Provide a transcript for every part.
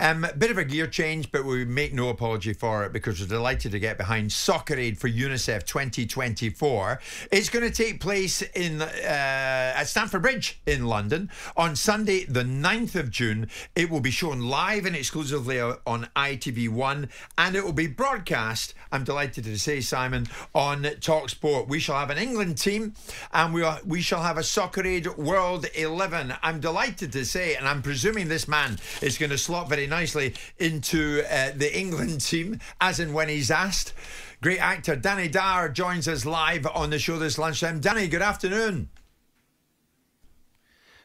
Bit of a gear change, but we make no apology for it because we're delighted to get behind Soccer Aid for UNICEF 2024. It's going to take place at Stamford Bridge in London on Sunday, the 9th of June. It will be shown live and exclusively on ITV1, and it will be broadcast, I'm delighted to say, Simon, on talkSPORT. We shall have an England team, and we shall have a Soccer Aid World 11. I'm delighted to say, and I'm presuming this man is going to slot very nicely into the England team, as and when he's asked. Great actor Danny Dyer joins us live on the show this lunchtime. Danny, good afternoon.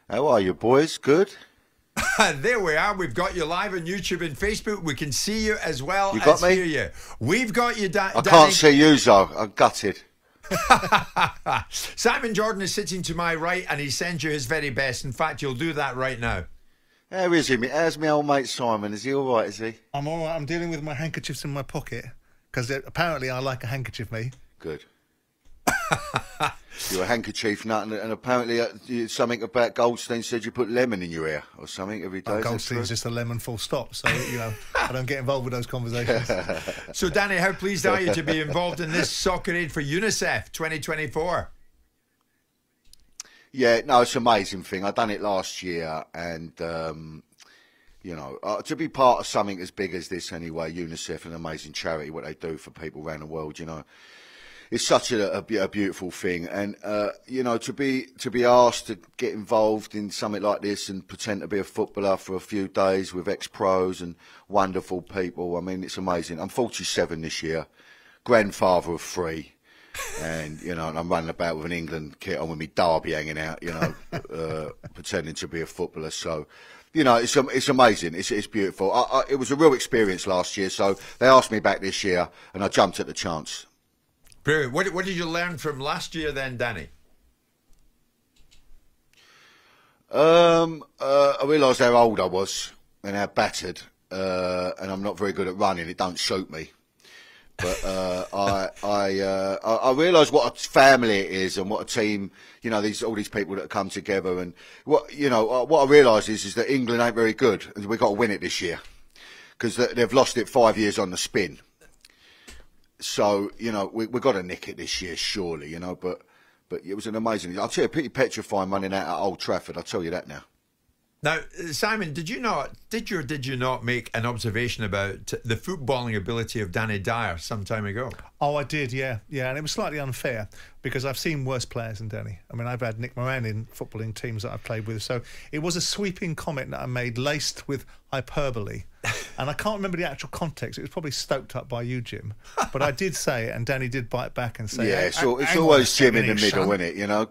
How are you, boys? Good? There we are. We've got you live on YouTube and Facebook. We can see you as well you got as me? hear you. We've got you, Danny. I can't see you, though. I'm gutted. Simon Jordan is sitting to my right, and he sends you his very best. In fact, you'll do that right now. How is he? How's my old mate Simon? Is he all right, is he? I'm all right. I'm dealing with my handkerchiefs in my pocket, because apparently I like a handkerchief, me. Good. You're a handkerchief nut, and apparently something about Goldstein said you put lemon in your hair or something every day. Goldstein's just a lemon full stop, so, you know, I don't get involved with those conversations. So, Danny, how pleased are you to be involved in this Soccer Aid for UNICEF 2024? Yeah, no, it's an amazing thing. I done it last year, and you know, to be part of something as big as this anyway, UNICEF, an amazing charity, what they do for people around the world, you know, it's such a beautiful thing. And you know, to be asked to get involved in something like this and pretend to be a footballer for a few days with ex-pros and wonderful people, I mean, it's amazing. I'm 47 this year, grandfather of 3. And, you know, and I'm running about with an England kit on with me derby hanging out, you know, pretending to be a footballer. So, you know, it's amazing. It's beautiful. It was a real experience last year. So they asked me back this year and I jumped at the chance. Brilliant. What did you learn from last year then, Danny? I realised how old I was and how battered, and I'm not very good at running. It don't suit me. But I realised what a family it is and what a team, you know, all these people that come together, and what I realised is that England ain't very good, and we've got to win it this year because they've lost it 5 years on the spin. So, you know, we've got to nick it this year, surely, you know. But it was an amazing. I'll tell you, pretty petrifying running out at Old Trafford. I'll tell you that now. Now, Simon, did you not make an observation about the footballing ability of Danny Dyer some time ago? Oh, I did, yeah. And it was slightly unfair because I've seen worse players than Danny. I mean, I've had Nick Moran in footballing teams that I've played with. So it was a sweeping comment that I made laced with hyperbole. And I can't remember the actual context. It was probably stoked up by you, Jim. But I did say it, and Danny did bite back and say, yeah, it's always Jim in the middle, isn't it, you know?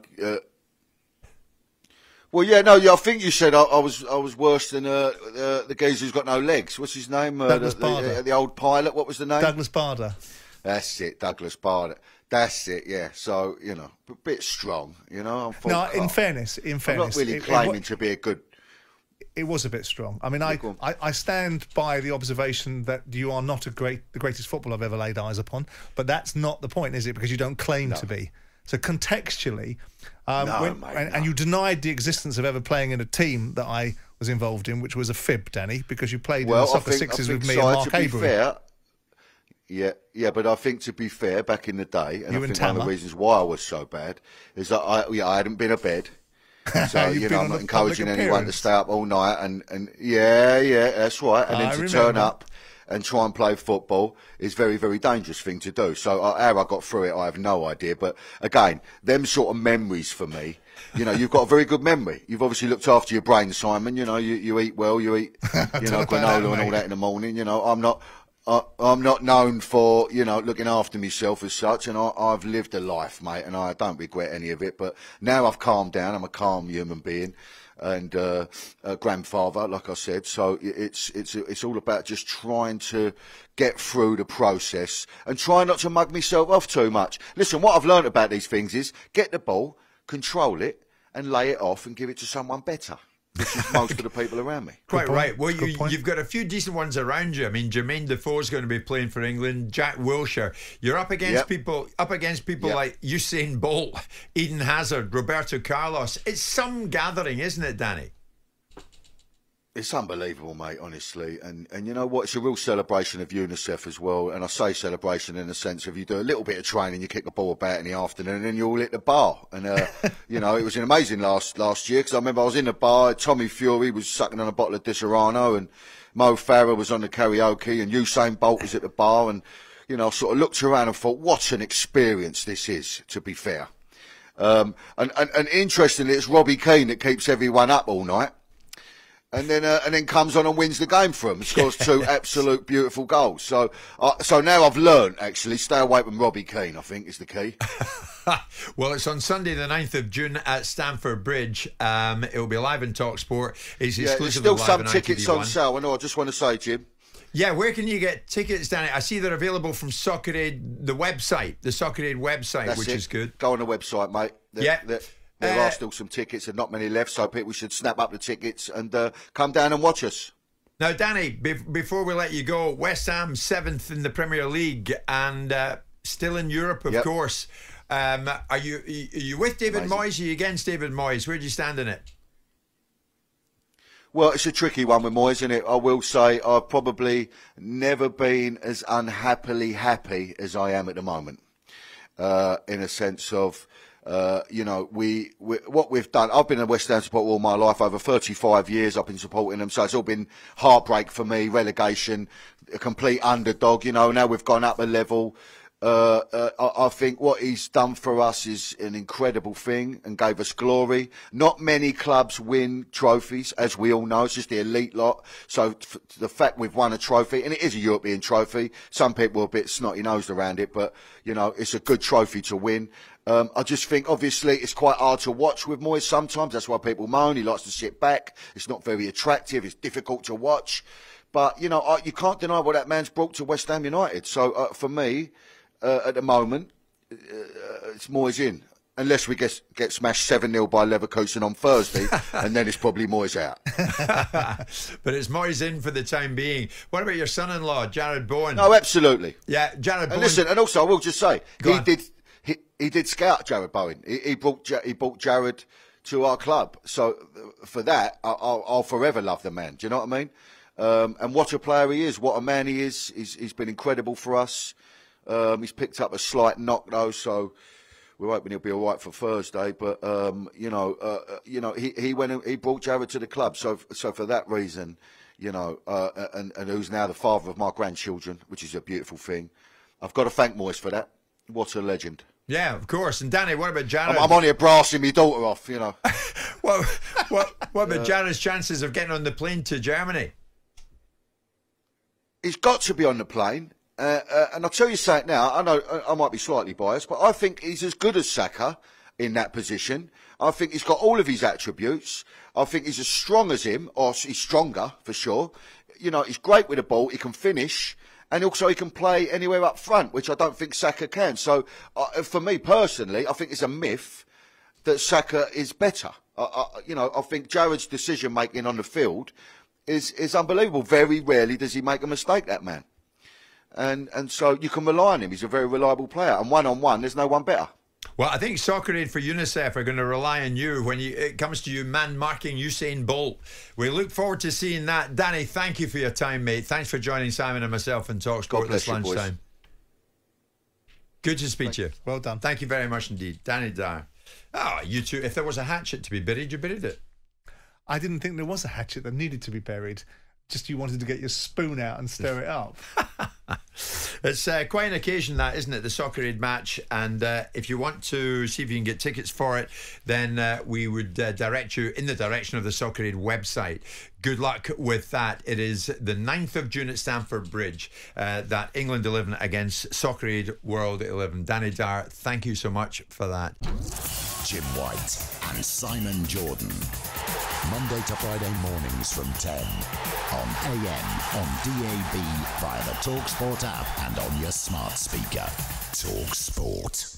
Well, yeah, no, I think you said I was worse than the geezer who's got no legs. What's his name? Douglas Bader. The old pilot. What was the name? Douglas Bader. That's it, Douglas Bader. That's it, yeah. So, you know, a bit strong, you know. No, in fairness. I'm not really claiming to be a good... It was a bit strong. I mean, I stand by the observation that you are not the greatest footballer I've ever laid eyes upon, but that's not the point, is it? Because you don't claim to be. So contextually, and you denied the existence of ever playing in a team that I was involved in, which was a fib, Danny, because you played in the Soccer Sixes with me and Mark Avery. Yeah, but I think to be fair, back in the day, and you I think one of the reasons why I was so bad is that I hadn't been abed. So, you know, I'm not encouraging anyone to stay up all night and yeah, that's right. And then to turn up and try and play football is very, very dangerous thing to do. So how I got through it, I have no idea. But again, them sort of memories for me, you know, you've got a very good memory. You've obviously looked after your brain, Simon. You know, you eat well, you eat, you know, granola and all that in the morning. You know, I'm not known for, you know, looking after myself as such, and I've lived a life, mate, and I don't regret any of it. But now I've calmed down. I'm a calm human being, and a grandfather, like I said. So it's all about just trying to get through the process and try not to mug myself off too much. Listen, what I've learned about these things is get the ball, control it, and lay it off and give it to someone better. Which is most of the people around me. Quite right. Well, you've got a few decent ones around you. I mean, Jermaine Defoe's going to be playing for England. Jack Wilshere. You're up against people like Usain Bolt, Eden Hazard, Roberto Carlos. It's some gathering, isn't it, Danny? It's unbelievable, mate, honestly. And you know what? It's a real celebration of UNICEF as well. And I say celebration in the sense of you do a little bit of training, you kick the ball about in the afternoon, and then you all hit the bar. And, you know, it was an amazing last year, because I remember I was in the bar, Tommy Fury was sucking on a bottle of Disaronno, and Mo Farah was on the karaoke, and Usain Bolt was at the bar. And, you know, I sort of looked around and thought, what an experience this is, to be fair. And interestingly, it's Robbie Keane that keeps everyone up all night. And then comes on and wins the game for him. Scores 2 absolute beautiful goals. So now I've learned, actually, stay away from Robbie Keane, I think, is the key. Well, it's on Sunday the 9th of June at Stamford Bridge. It will be live in talkSPORT. It's exclusively there's still live some on tickets ITV1. on sale. I know, I just want to say, Jim. Yeah, where can you get tickets, Danny? I see they're available from Soccer Aid, the website, the Soccer Aid website, That's which is good. Go on the website, mate. There are still some tickets and not many left, so people should snap up the tickets and come down and watch us. Now, Danny, before we let you go, West Ham 7th in the Premier League and still in Europe, of course. Are you with David Moyes? Are you against David Moyes? Where do you stand in it? Well, it's a tricky one with Moyes, isn't it? I will say I've probably never been as unhappily happy as I am at the moment, in a sense of... you know, what we've done, I've been a West Ham supporter all my life, over 35 years I've been supporting them, so it's all been heartbreak for me, relegation, a complete underdog, you know, now we've gone up a level. I think what he's done for us is an incredible thing and gave us glory. Not many clubs win trophies, as we all know. It's just the elite lot. So the fact we've won a trophy, and it is a European trophy, some people are a bit snotty-nosed around it, but, you know, it's a good trophy to win. I just think, obviously, it's quite hard to watch with Moyes sometimes. That's why people moan. He likes to sit back. It's not very attractive. It's difficult to watch. But, you know, you can't deny what that man's brought to West Ham United. So, for me... at the moment, it's Moyes in. Unless we get smashed 7-0 by Leverkusen on Thursday, and then it's probably Moyes out. But it's Moyes in for the time being. What about your son-in-law, Jarrod Bowen? No, absolutely. Yeah, Jarrod Bowen. And listen, and also I will just say, he did scout Jarrod Bowen. He brought Jarrod to our club. So for that, I'll forever love the man. Do you know what I mean? And what a player he is, what a man he is. He's been incredible for us. He's picked up a slight knock though, so we're hoping he'll be all right for Thursday. But he went and he brought Jarrod to the club. So for that reason, you know, and who's now the father of my grandchildren, which is a beautiful thing. I've got to thank Moyes for that. What a legend. Yeah, of course. And Danny, what about Jarrod? I'm on here brassing my daughter off, you know. what about Jarrod's chances of getting on the plane to Germany? He's got to be on the plane. And I'll tell you something now, I know I might be slightly biased, but I think he's as good as Saka in that position. I think he's got all of his attributes. I think he's as strong as him, or he's stronger for sure. You know, he's great with the ball, he can finish, and also he can play anywhere up front, which I don't think Saka can. So for me personally, I think it's a myth that Saka is better. I think Jarrod's decision making on the field is unbelievable. Very rarely does he make a mistake, that man. And so you can rely on him. He's a very reliable player. And one-on-one, there's no one better. Well, I think Soccer Aid for UNICEF are going to rely on you when it comes to you man-marking Usain Bolt. We look forward to seeing that. Danny, thank you for your time, mate. Thanks for joining Simon and myself in talkSPORT this lunchtime. Good to speak to you. Well done. Thank you very much indeed. Danny Dyer. Oh, you two, if there was a hatchet to be buried, you buried it. I didn't think there was a hatchet that needed to be buried. Just you wanted to get your spoon out and stir it up. It's quite an occasion, that, isn't it? The Soccer Aid match. And if you want to see if you can get tickets for it, then we would direct you in the direction of the Soccer Aid website. Good luck with that. It is the 9th of June at Stamford Bridge, that England 11 against Soccer Aid World 11. Danny Dyer, thank you so much for that. Jim White and Simon Jordan. Monday to Friday mornings from 10 on AM, on DAB, via the talkSPORT app and on your smart speaker. talkSPORT.